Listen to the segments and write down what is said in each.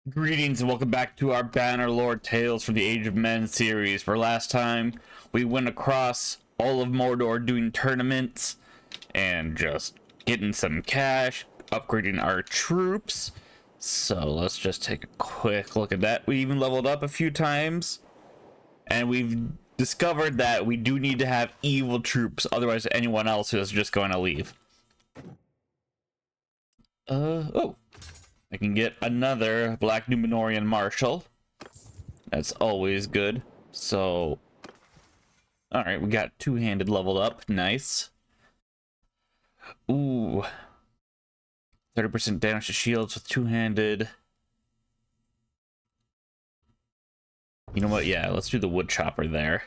Greetings and welcome back to our Bannerlord Tales from the Age of Men series. For last time, we went across all of Mordor doing tournaments and just getting some cash, upgrading our troops. So let's just take a quick look at that. We even leveled up a few times, and we've discovered that we do need to have evil troops, otherwise anyone else is just going to leave. Oh. I can get another Black Númenórean Marshal. That's always good. So, alright, we got two-handed leveled up. Nice. Ooh. 30% damage to shields with two-handed. You know what? Yeah, let's do the wood chopper there.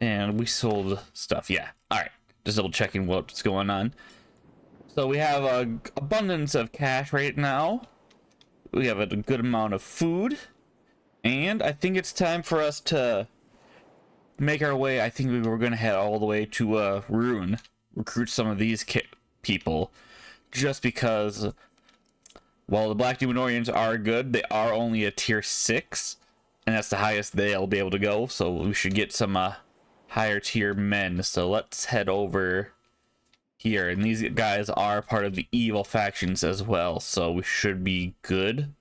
And we sold stuff. Yeah. Alright. Just double checking what's going on. So we have an abundance of cash right now. We have a good amount of food. And I think it's time for us to make our way. I think we were going to head all the way to Ruin. Recruit some of these people. Just because, while the Black Númenóreans are good, they are only a tier 6. And that's the highest they'll be able to go. So we should get some higher tier men. So let's head over here, and these guys are part of the evil factions as well, so we should be good.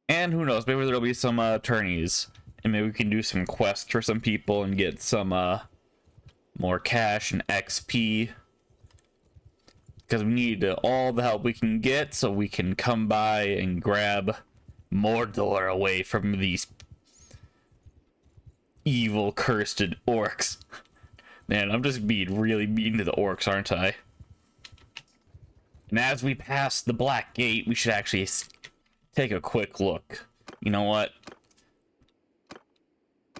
And who knows, maybe there'll be some attorneys, and maybe we can do some quests for some people and get some more cash and XP, because we need all the help we can get so we can come by and grab Mordor away from these evil cursed orcs. Man, I'm just being really mean to the orcs, aren't I? And as we pass the Black Gate, we should actually take a quick look. You know what?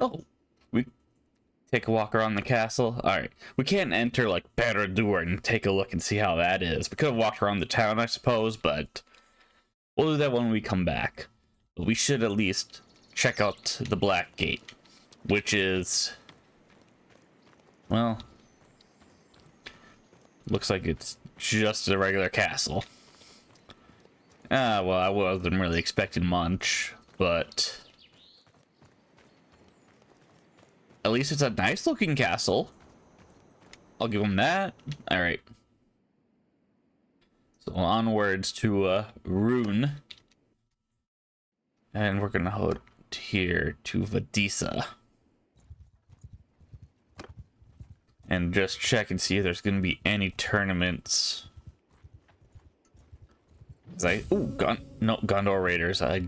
Oh, we take a walk around the castle. Alright, we can't enter, like, Bannerlord and take a look and see how that is. We could have walked around the town, I suppose, but we'll do that when we come back. But we should at least check out the Black Gate, which is, well, looks like it's just a regular castle. Well, I wasn't really expecting much, but at least it's a nice looking castle. I'll give them that. Alright. So onwards to Ruin. And we're gonna head here to Vadisa. And just check and see if there's going to be any tournaments. Gondor Raiders. I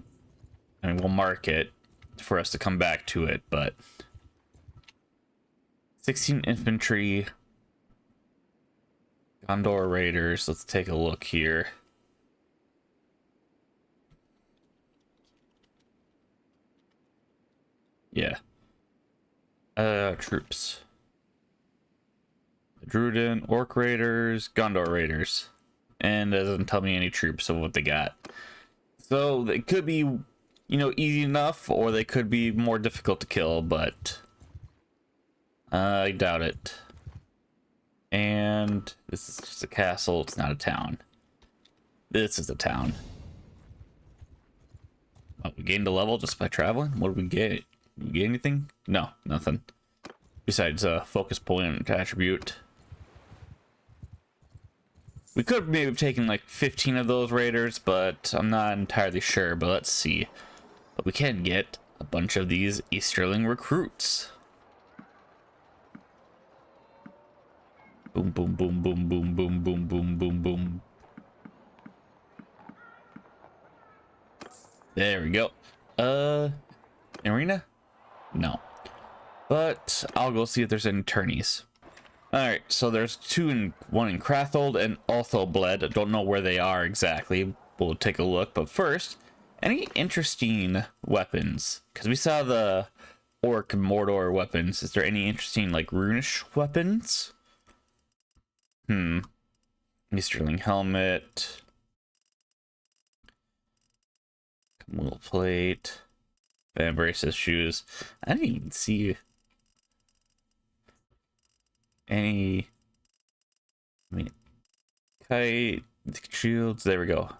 mean, we'll mark it for us to come back to it, but 16 infantry. Gondor Raiders. Let's take a look here. Yeah. Troops. Druiden, Orc Raiders, Gondor Raiders. And it doesn't tell me any troops of what they got. So they could be, you know, easy enough, or they could be more difficult to kill, but I doubt it. And this is just a castle, it's not a town. This is a town. Oh, we gained a level just by traveling? What did we get? Did we get anything? No, nothing. Besides a focus point attribute. We could have maybe taken like 15 of those raiders, but I'm not entirely sure, but let's see. But we can get a bunch of these Easterling recruits. Boom, boom, boom, boom, boom, boom, boom, boom, boom, boom. There we go. Arena? No. But I'll go see if there's any tourneys. Alright, so there's one in Crathold and Othelbled. I don't know where they are exactly. We'll take a look. But first, any interesting weapons? Because we saw the Orc and Mordor weapons. Is there any interesting, like, runish weapons? Easterling helmet. Camel plate. Van braces, shoes. I didn't even see any. I mean, kite, Shields, there we go.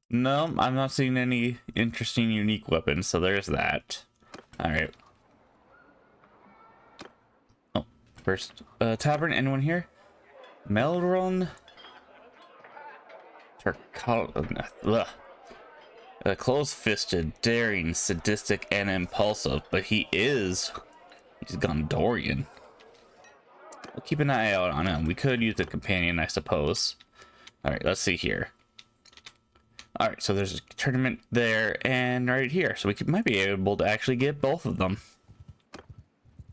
No, I'm not seeing any interesting unique weapons, so there's that. Alright. Oh, first, tavern, anyone here? Melron? Close-fisted, daring, sadistic, and impulsive, but he's Gondorian. We'll keep an eye out on him. We could use a companion, I suppose. Alright, let's see here. Alright, so there's a tournament there and right here. So might be able to actually get both of them.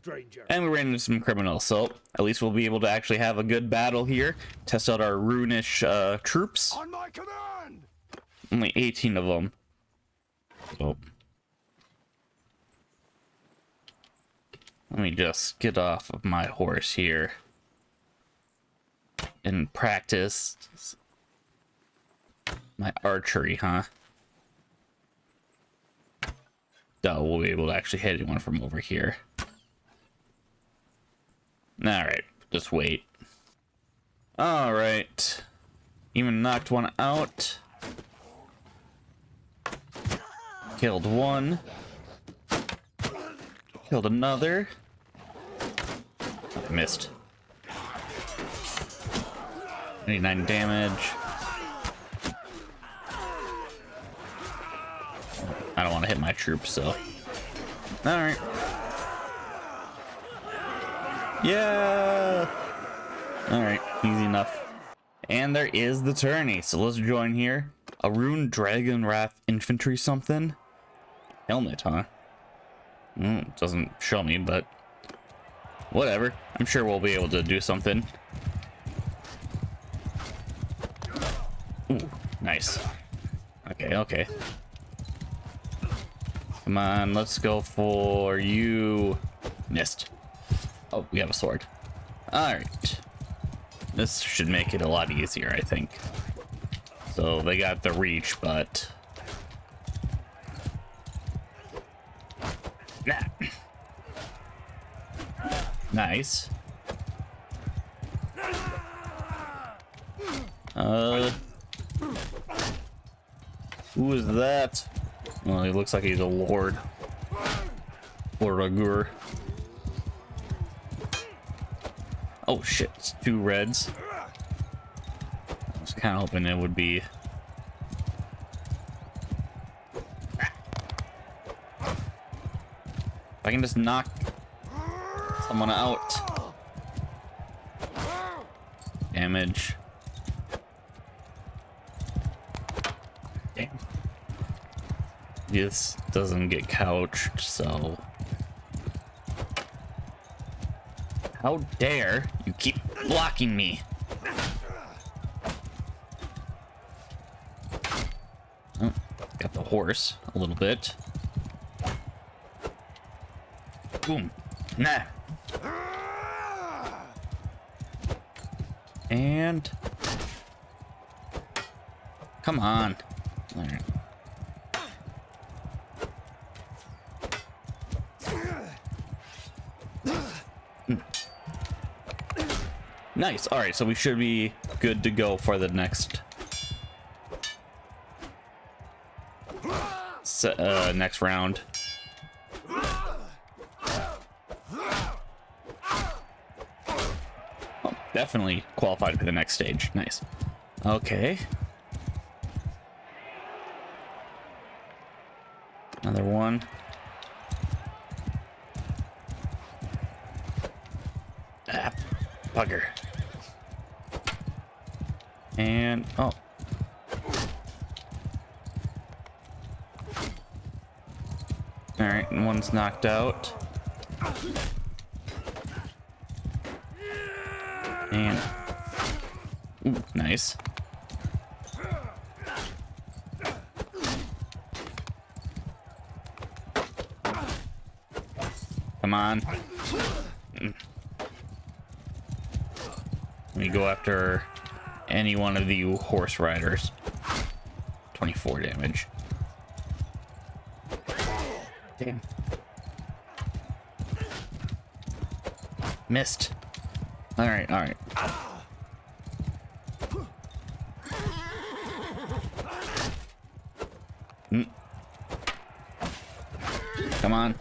Stranger. And we ran into some criminals, so at least we'll be able to actually have a good battle here. Test out our runish troops. On my command! Only 18 of them. So let me just get off of my horse here and practice my archery, huh? We'll be able to actually hit anyone from over here. Alright, just wait. Alright. Even knocked one out. Killed one. Killed another. Missed. 99 damage. I don't want to hit my troops, so. Alright. Yeah! Alright, easy enough. And there is the tourney, so let's join here. A rune dragon wrath infantry something. Helmet, huh? Doesn't show me, but whatever. I'm sure we'll be able to do something. Ooh, nice. Okay. Come on, let's go for you. Missed. Oh, we have a sword. Alright. This should make it a lot easier, I think. So they got the reach, but nah. Nice. Who is that? Well, he looks like he's a lord. Lord Agur. Oh shit, it's 2 reds. I was kind of hoping it would be. If I can just knock someone out. Damage. Damn. This doesn't get couched, so. How dare you keep blocking me? Oh, got the horse a little bit. Boom. Nah. And come on. All right. Nice. All right, so we should be good to go for the next next round. Oh, definitely qualified for the next stage. Nice. Okay. Another one. Ah, bugger. And oh. All right, and one's knocked out. And ooh, nice. Come on. Let me go after any one of you horse riders. 24 damage. Damn. Missed. All right, all right. Come on.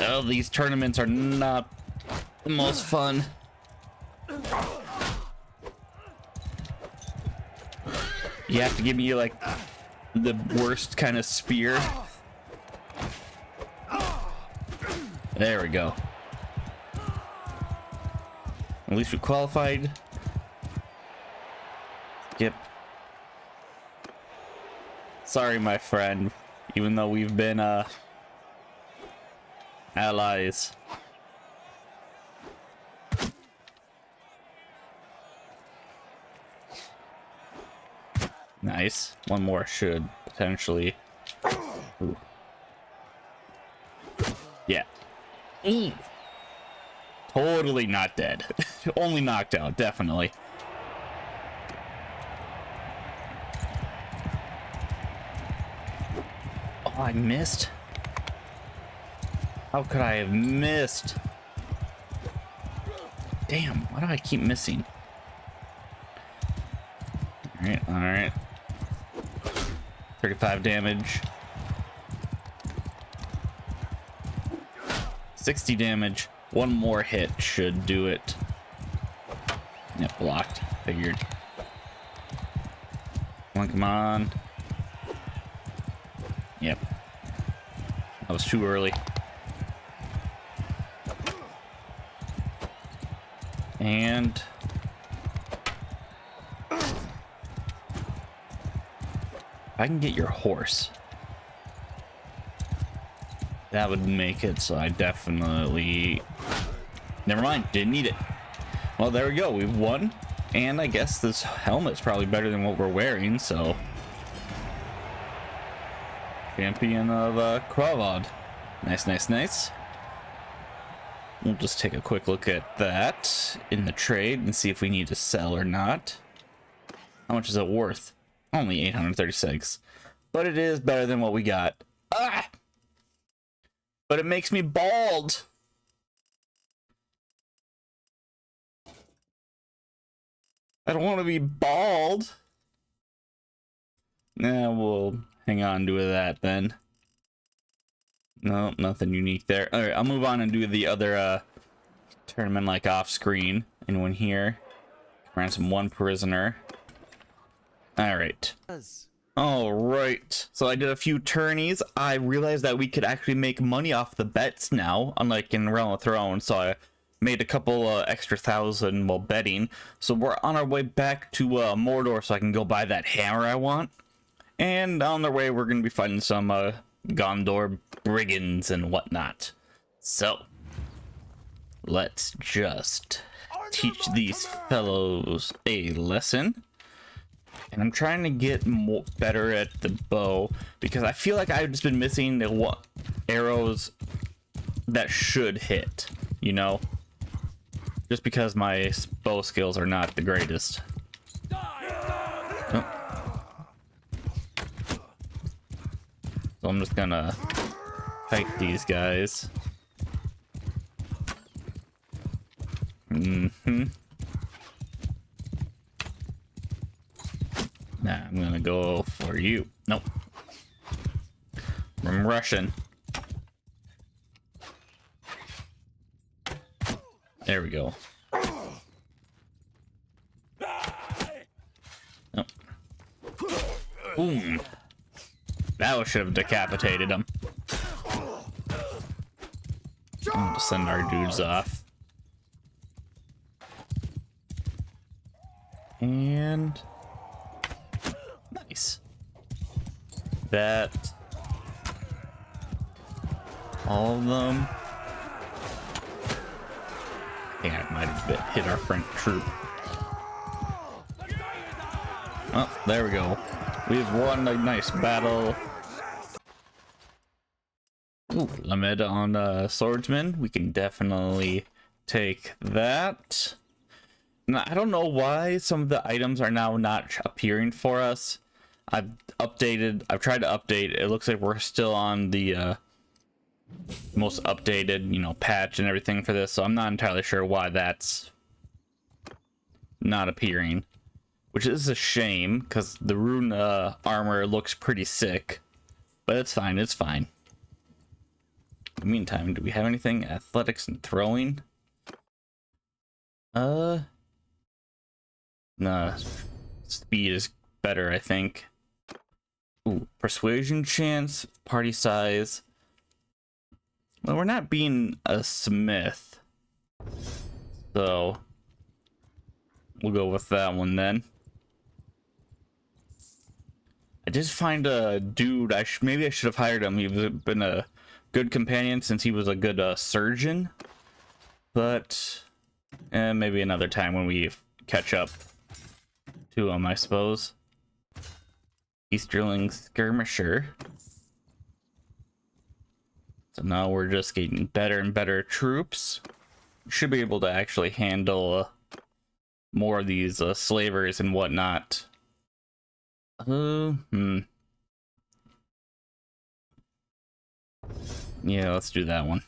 Oh, these tournaments are not the most fun. You have to give me like the worst kind of spear. There we go. At least we qualified. Yep. Sorry, my friend. Even though we've been allies. Nice. One more should potentially. Ooh. Yeah. Totally not dead. Only knocked out, definitely. Oh, I missed. How could I have missed? Damn, why do I keep missing? All right. 35 damage. 60 damage. One more hit should do it. Yep, blocked. Figured. Come on. Yep. That was too early. And if I can get your horse, that would make it so I definitely... Never mind, didn't need it. Well, there we go, we've won. And I guess this helmet's probably better than what we're wearing, so... Champion of Kravod. Nice. We'll just take a quick look at that in the trade and see if we need to sell or not. How much is it worth? Only 836. But it is better than what we got. Ah! But it makes me bald. I don't want to be bald. Nah, we'll hang on to that then. No, nothing unique there. All right, I'll move on and do the other tournament like off screen. Anyone here? Ransom one prisoner. All right. All right. So I did a few tourneys. I realized that we could actually make money off the bets now, unlike in Realm of Thrones. So I made a couple extra thousand while betting. So we're on our way back to Mordor so I can go buy that hammer I want. And on their way, we're going to be fighting some Gondor brigands and whatnot. So let's just teach these fellows a lesson. And I'm trying to get better at the bow because I feel like I've just been missing the arrows that should hit, you know, just because my bow skills are not the greatest. Oh. So I'm just gonna fight these guys. Nah, I'm gonna go for you. Nope. I'm rushing. There we go. Oh. Boom. That should have decapitated him. I'll just send our dudes off. And nice. That all of them. I think I might have hit our French troop. Oh, there we go. We've won a nice battle. Ooh, limit on swordsman. We can definitely take that. Now, I don't know why some of the items are now not appearing for us. I've tried to update. It looks like we're still on the most updated, you know, patch and everything for this. So I'm not entirely sure why that's not appearing. which is a shame because the rune armor looks pretty sick, but it's fine. It's fine. In the meantime, do we have anything? Athletics and throwing? Nah. Speed is better, I think. Ooh, persuasion chance, party size. Well, we're not being a smith, so we'll go with that one then. I did find a dude. Maybe I should have hired him. He's been a good companion since he was a good surgeon. But maybe another time when we catch up to him, I suppose. Easterling skirmisher. So now we're just getting better and better troops. Should be able to actually handle more of these slavers and whatnot. Yeah, let's do that one.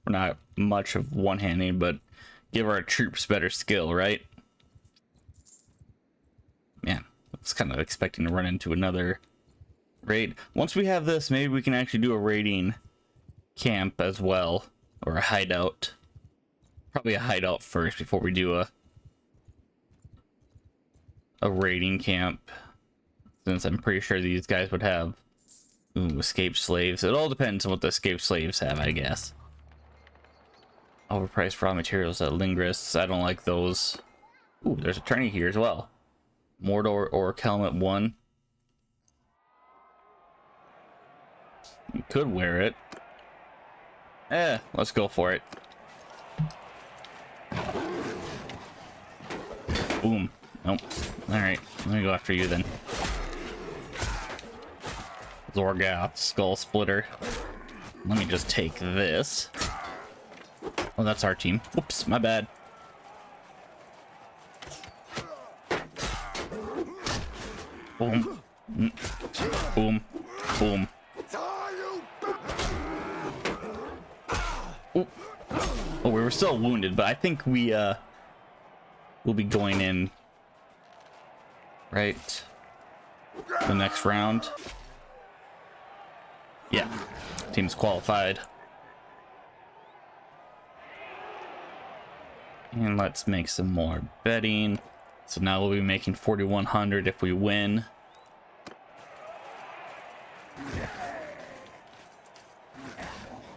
We're not much of one-handing, but give our troops better skill, right? Man, I was kind of expecting to run into another raid. Once we have this, maybe we can actually do a raiding camp as well, or a hideout. Probably a hideout first before we do a raiding camp, since I'm pretty sure these guys would have escaped slaves. It all depends on what the escaped slaves have, I guess. Overpriced raw materials at Lingrists. I don't like those. Ooh, there's a tourney here as well. Mordor or Helmet 1. You could wear it. Let's go for it. Boom. Nope. Alright, let me go after you then. Zorgoth, Skull Splitter. Let me just take this. Oh, that's our team. Whoops, my bad. Boom. Boom. Boom. Ooh. Oh, we were still wounded, but I think we will be going in right the next round. Yeah, team's qualified. And let's make some more betting. So now we'll be making 4,100 if we win.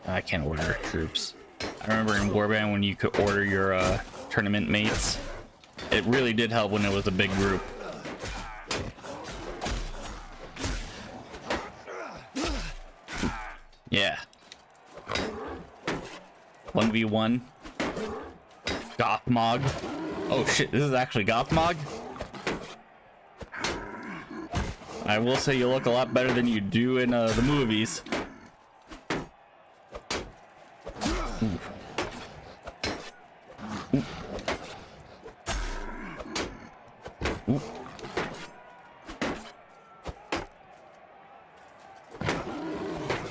I can't order troops. I remember in Warband when you could order your tournament mates. It really did help when it was a big group. Yeah. 1v1. Gothmog. Oh shit, this is actually Gothmog? I will say you look a lot better than you do in the movies. Ooh. Ooh. Ooh.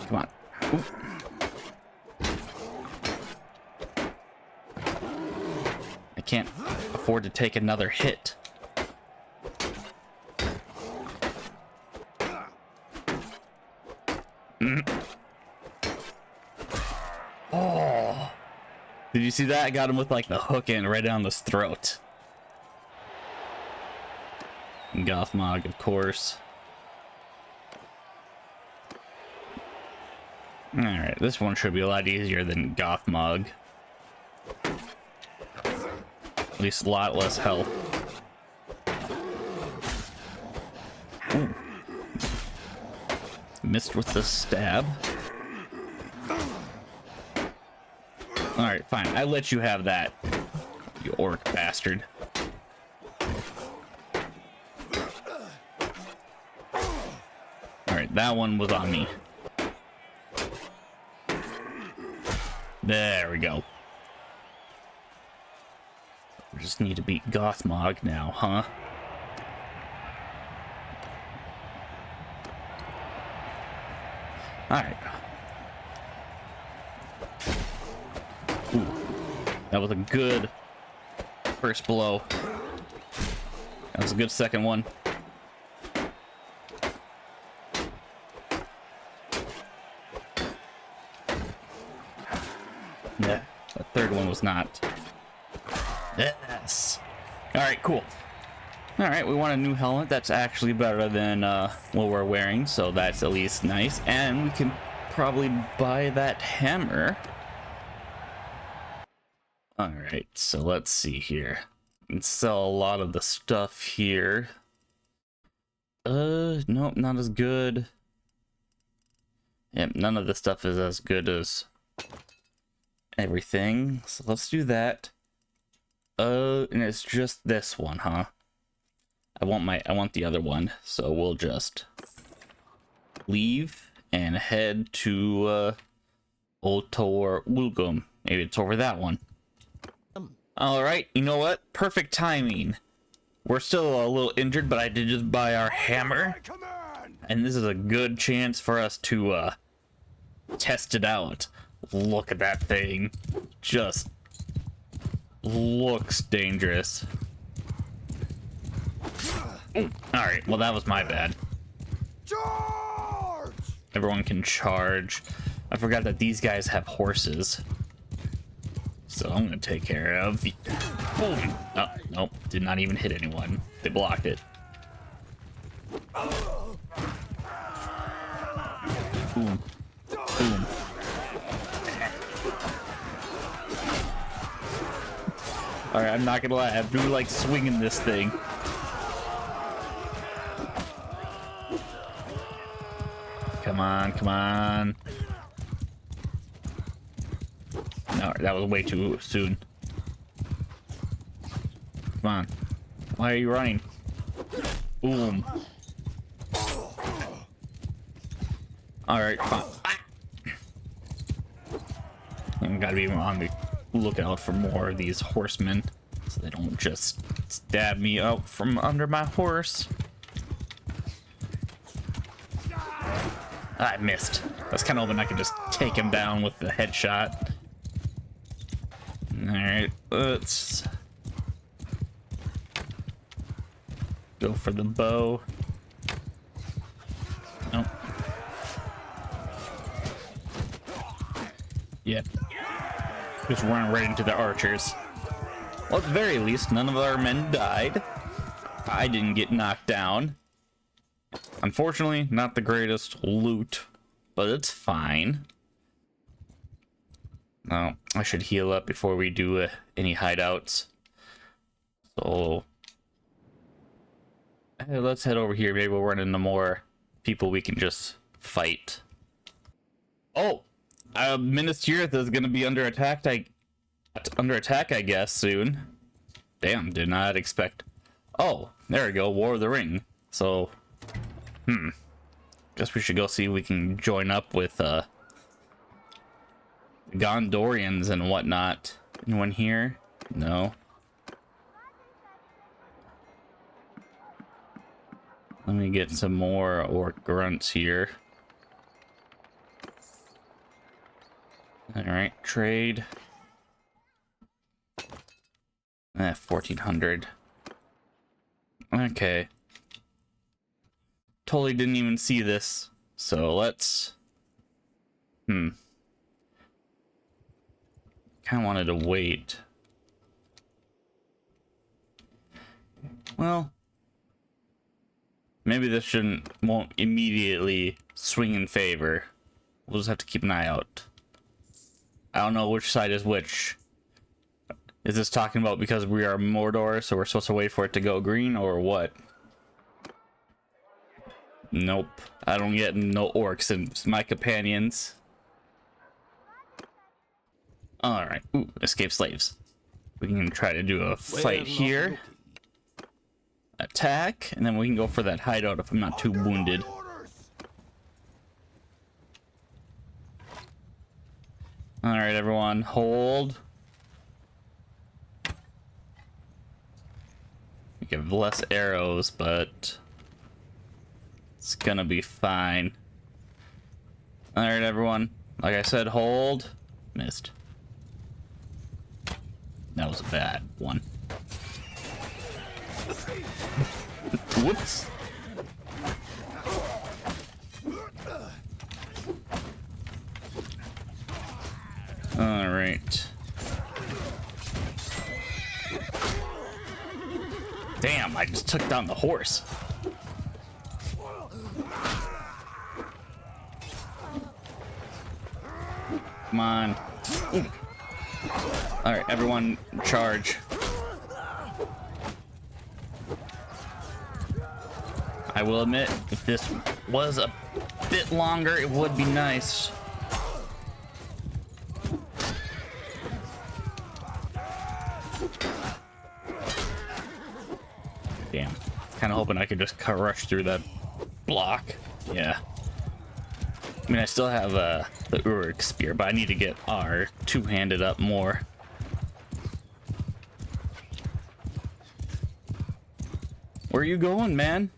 Come on. Ooh. I can't afford to take another hit. Oh. Did you see that? I got him with like the hook in right down his throat. And Gothmog, of course. Alright, this one should be a lot easier than Gothmog. At least a lot less health. Ooh. Missed with the stab. Alright, fine. I let you have that, you orc bastard. Alright, that one was on me. There we go. We just need to beat Gothmog now, huh? Alright. Ooh. That was a good first blow. That was a good second one. Yeah, the third one was not. Yes. All right, cool. All right, we want a new helmet. That's actually better than what we're wearing, so that's at least nice. And we can probably buy that hammer. All right, so let's see here. We can sell a lot of the stuff here. Nope, not as good. Yep, none of the stuff is as good as everything. So let's do that. And it's just this one, huh? I want the other one, so we'll just leave and head to LOTR. Maybe it's over that one. All right, you know what? Perfect timing. We're still a little injured, but I did just buy our hammer, and this is a good chance for us to test it out. Look at that thing. Just looks dangerous. Ooh, all right, well, that was my bad. Charge! Everyone can charge. I forgot that these guys have horses, so I'm gonna take care of the... Boom! Oh, nope, did not even hit anyone. They blocked it. Boom. Boom. Alright, I'm not gonna lie, I do like swinging this thing. Come on, come on. No, that was way too soon. Come on. Why are you running? Boom. Alright, fine. Ah! I'm gotta be on the lookout for more of these horsemen so they don't just stab me out from under my horse. I missed. I was kind of hoping I could just take him down with the headshot. Alright, let's go for the bow. Nope. Yep. Just run right into the archers. Well, at the very least, none of our men died. I didn't get knocked down. Unfortunately, not the greatest loot, but it's fine. No, I should heal up before we do any hideouts. So, hey, let's head over here. Maybe we'll run into more people we can just fight. Oh, Minas Tirith is going to be under attack. I guess soon. Damn, did not expect. Oh, there we go. War of the Ring. So, guess we should go see if we can join up with Gondorians and whatnot. Anyone here? No. Let me get some more orc grunts here. Alright, trade. 1400. Okay. Totally didn't even see this. So let's... Kind of wanted to wait. Well, maybe this won't immediately swing in favor. We'll just have to keep an eye out. I don't know which side is which. Is this talking about because we are Mordor, so we're supposed to wait for it to go green, or what? Nope. I don't get no orcs and my companions. Alright. Ooh, escape slaves. We can try to do a fight here. Attack, and then we can go for that hideout if I'm not too wounded. Alright, everyone, hold. We have less arrows, but it's gonna be fine. Alright, everyone. Like I said, hold. Missed. That was a bad one. Whoops. All right. Damn, I just took down the horse. Come on. Ooh. All right, everyone charge. I will admit, if this was a bit longer, it would be nice. Damn. Kind of hoping I could just rush through that block. Yeah. I mean, I still have the Uruk spear, but I need to get our two-handed up more. Where are you going, man?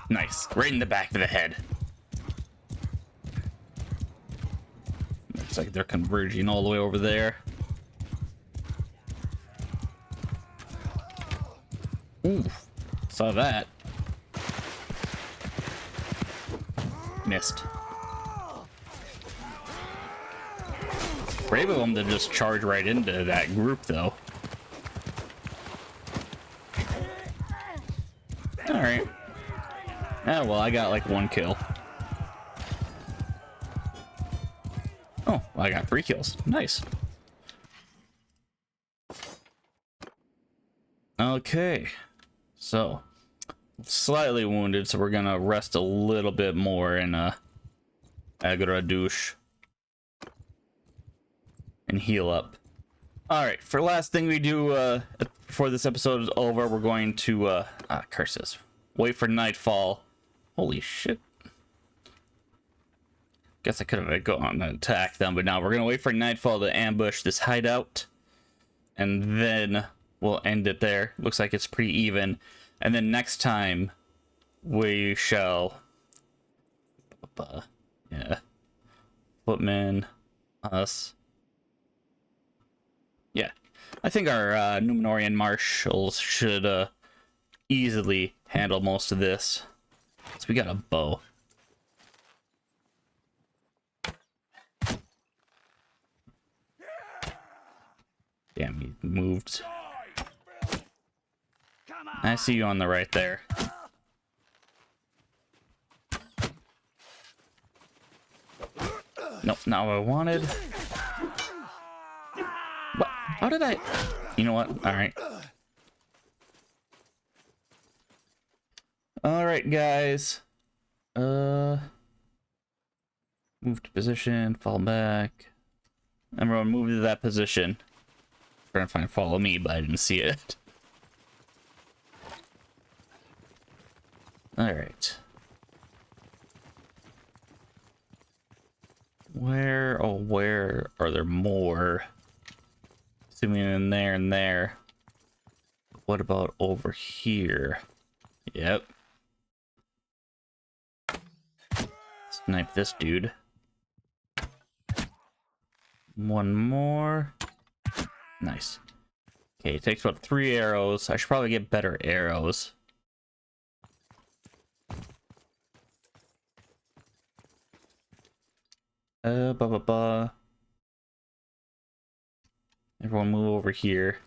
Nice. Right in the back of the head. Looks like they're converging all the way over there. Ooh, saw that. Missed. Brave of them to just charge right into that group, though. Alright. Oh, well, I got like 1 kill. Oh, well, I got 3 kills. Nice. Okay. So, slightly wounded, so we're gonna rest a little bit more in Agra-douche and heal up. All right, for last thing we do before this episode is over, we're going to curses. Wait for nightfall. Holy shit! Guess I could have gone and attacked them, but now we're gonna wait for nightfall to ambush this hideout, and then we'll end it there. Looks like it's pretty even. And then next time we shall yeah, footmen, us. Yeah, I think our Numenorian marshals should easily handle most of this. So we got a bow. Damn, he moved. I see you on the right there. Nope, not what I wanted. What? How did I? You know what? All right. All right, guys. Move to position, fall back. Everyone move to that position. Trying to find follow me, but I didn't see it. All right. Where are there more? Assuming in there and there. What about over here? Yep. Snipe this dude. One more. Nice. Okay, it takes about 3 arrows. I should probably get better arrows. Everyone move over here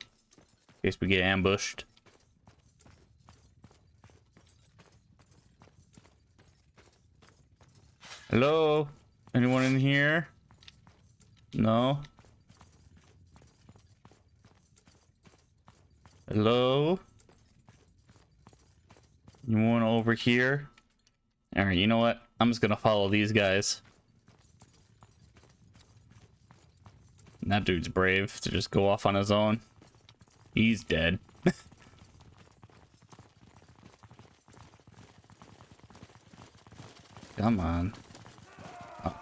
in case we get ambushed. Hello? Anyone in here? No? Hello? You want over here? Alright, you know what? I'm just gonna follow these guys. And that dude's brave to just go off on his own. He's dead. Come on. Oh.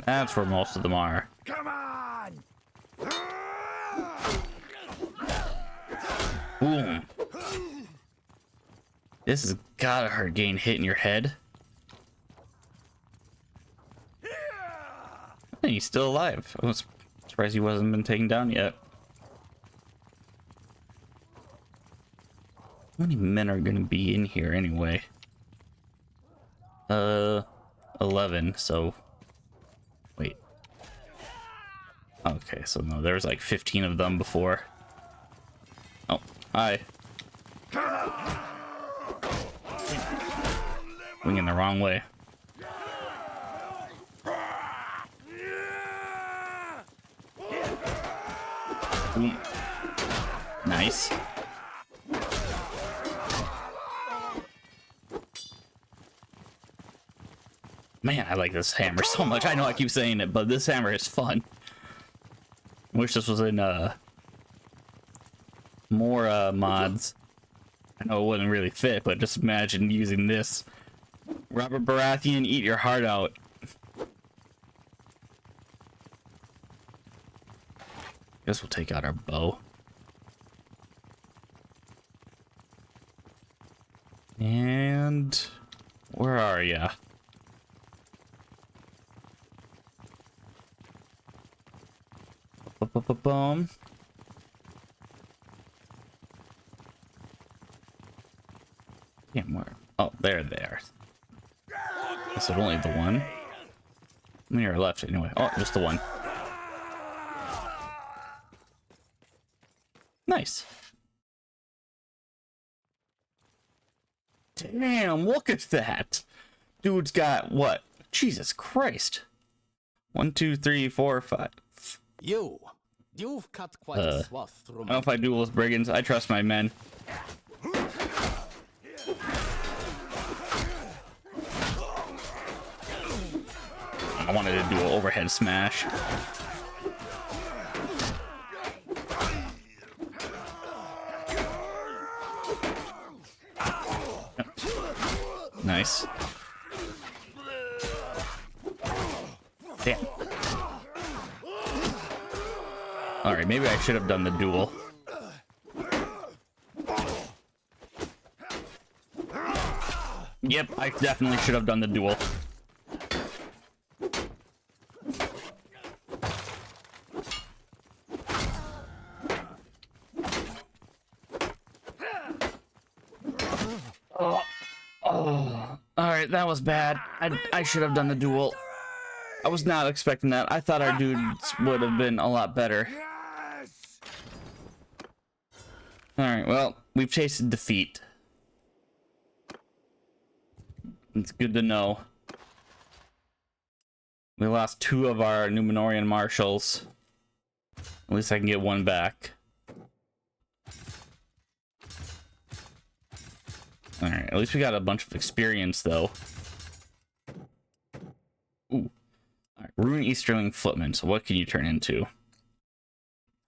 That's where most of them are. Come on! Boom. This has gotta hurt getting hit in your head. Hey, he's still alive. I was surprised he wasn't been taken down yet. How many men are gonna be in here anyway? 11, so... Wait. Okay, so no, there was like 15 of them before. Oh, hi. Winging the wrong way. Boom. Nice. Man, I like this hammer so much. I know I keep saying it, but this hammer is fun. I wish this was in more mods. I know it wouldn't really fit, but just imagine using this. Robert Baratheon, eat your heart out. Guess we'll take out our bow. And where are ya? Boom. Damn, where? Oh, there they are. Is it only the one? How many are left anyway? Oh, just the one. Nice. Damn, look at that. Dude's got what? Jesus Christ. 1, 2, 3, 4, 5. You've cut quite a swath through I don't know if I duel with brigands. I trust my men. I wanted to do an overhead smash. Nice. Damn. Alright, maybe I should have done the duel. Yep, I definitely should have done the duel. Alright, that was bad. I should have done the duel. I was not expecting that. I thought our dudes would have been a lot better. Yes! Alright, well, we've tasted defeat. It's good to know. We lost 2 of our Númenórean marshals. At least I can get 1 back. Alright, at least we got a bunch of experience, though. Ooh. Alright, Rune Easterling Footman. So what can you turn into?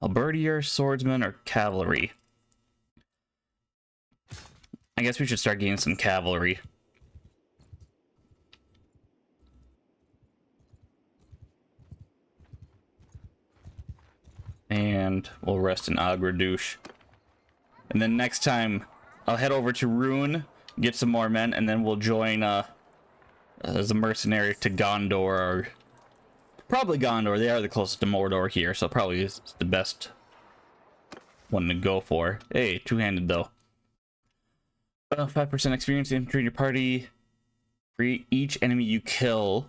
Halberdier, Swordsman, or Cavalry? I guess we should start getting some cavalry. And we'll rest in Agradouche. And then next time, I'll head over to Rune, get some more men, and then we'll join as a mercenary to Gondor, or probably Gondor. They are the closest to Mordor here, so probably is the best one to go for. Hey, two-handed though. 5% experience infantry in your party for each enemy you kill.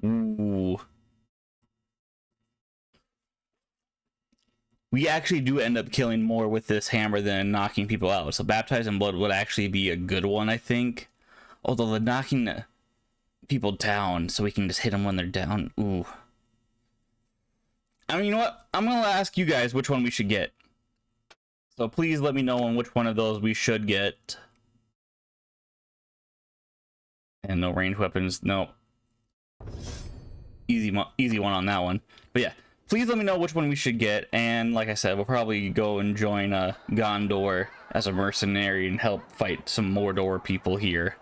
Ooh. We actually do end up killing more with this hammer than knocking people out. So Baptized in Blood would actually be a good one, I think. Although the knocking people down so we can just hit them when they're down. Ooh. I mean, you know what? I'm going to ask you guys which one we should get. So please let me know on which one of those we should get. And no ranged weapons. No. Easy one on that one. But yeah. Please let me know which one we should get, and like I said, we'll probably go and join Gondor as a mercenary and help fight some Mordor people here.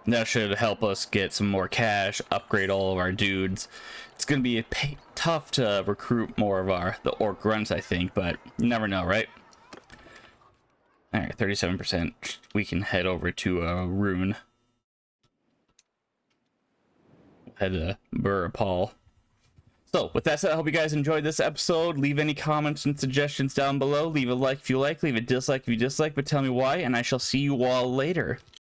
That should help us get some more cash, upgrade all of our dudes. It's going to be tough to recruit more of the orc grunts, I think, but you never know, right? Alright, 37%. We can head over to Rune. Had to burr Paul. So, with that said, I hope you guys enjoyed this episode. Leave any comments and suggestions down below. Leave a like if you like, leave a dislike if you dislike, but tell me why, and I shall see you all later.